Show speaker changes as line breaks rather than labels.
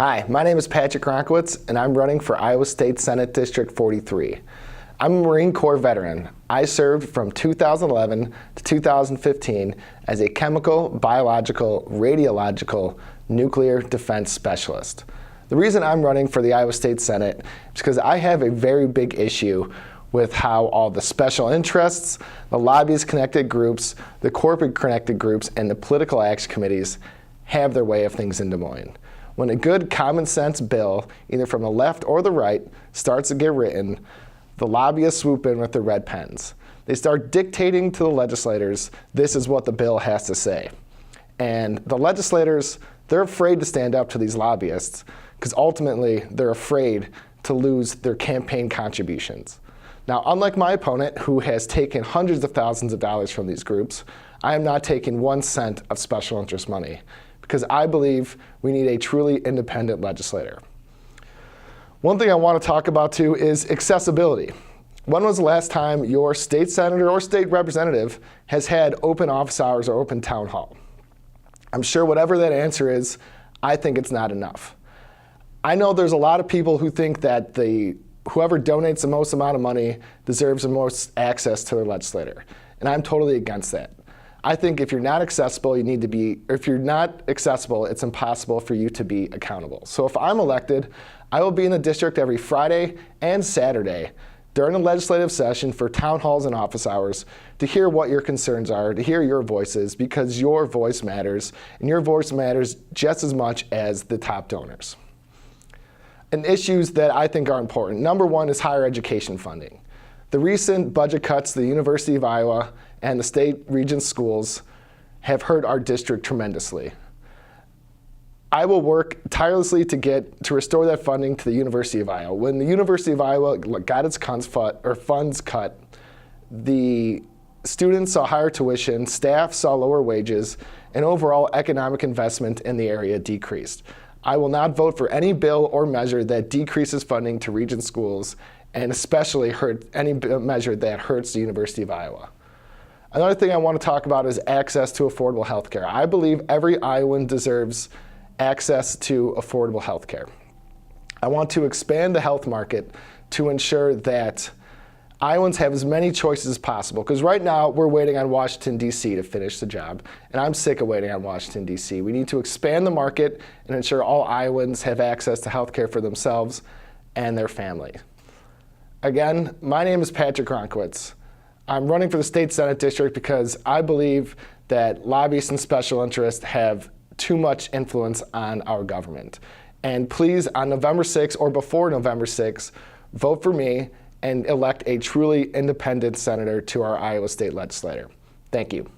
Hi, my name is Patrick Wronkiewicz, and I'm running for Iowa State Senate District 43. I'm a Marine Corps veteran. I served from 2011 to 2015 as a chemical, biological, radiological, nuclear defense specialist. The reason I'm running for the Iowa State Senate is because I have a very big issue with how all the special interests, the lobbyist-connected groups, the corporate-connected groups, and the political action committees have their way of things in Des Moines. When a good common sense bill, either from the left or the right, starts to get written, the lobbyists swoop in with their red pens. They start dictating to the legislators, this is what the bill has to say. And the legislators, they're afraid to stand up to these lobbyists because ultimately they're afraid to lose their campaign contributions. Now, unlike my opponent, who has taken hundreds of thousands of dollars from these groups, I am not taking 1 cent of special interest money, because I believe we need a truly independent legislator. One thing I want to talk about too is accessibility. When was the last time your state senator or state representative has had open office hours or open town hall? I'm sure whatever that answer is, I think it's not enough. I know there's a lot of people who think that whoever donates the most amount of money deserves the most access to their legislator, and I'm totally against that. I think if you're not accessible, you need to be, or if you're not accessible, it's impossible for you to be accountable. So if I'm elected, I will be in the district every Friday and Saturday during the legislative session for town halls and office hours to hear what your concerns are, to hear your voices, because your voice matters, and your voice matters just as much as the top donors. And issues that I think are important. Number one is higher education funding. The recent budget cuts to the University of Iowa and the state region schools have hurt our district tremendously. I will work tirelessly to restore that funding to the University of Iowa. When the University of Iowa got its funds cut, the students saw higher tuition, staff saw lower wages, and overall economic investment in the area decreased. I will not vote for any bill or measure that decreases funding to region schools, and especially any measure that hurts the University of Iowa. Another thing I want to talk about is access to affordable health care. I believe every Iowan deserves access to affordable health care. I want to expand the health market to ensure that Iowans have as many choices as possible, because right now we're waiting on Washington, D.C. to finish the job, and I'm sick of waiting on Washington, D.C. We need to expand the market and ensure all Iowans have access to health care for themselves and their family. Again, my name is Patrick Wronkiewicz. I'm running for the state Senate district because I believe that lobbyists and special interests have too much influence on our government. And please, on November 6th or before November 6th, vote for me and elect a truly independent senator to our Iowa State legislature. Thank you.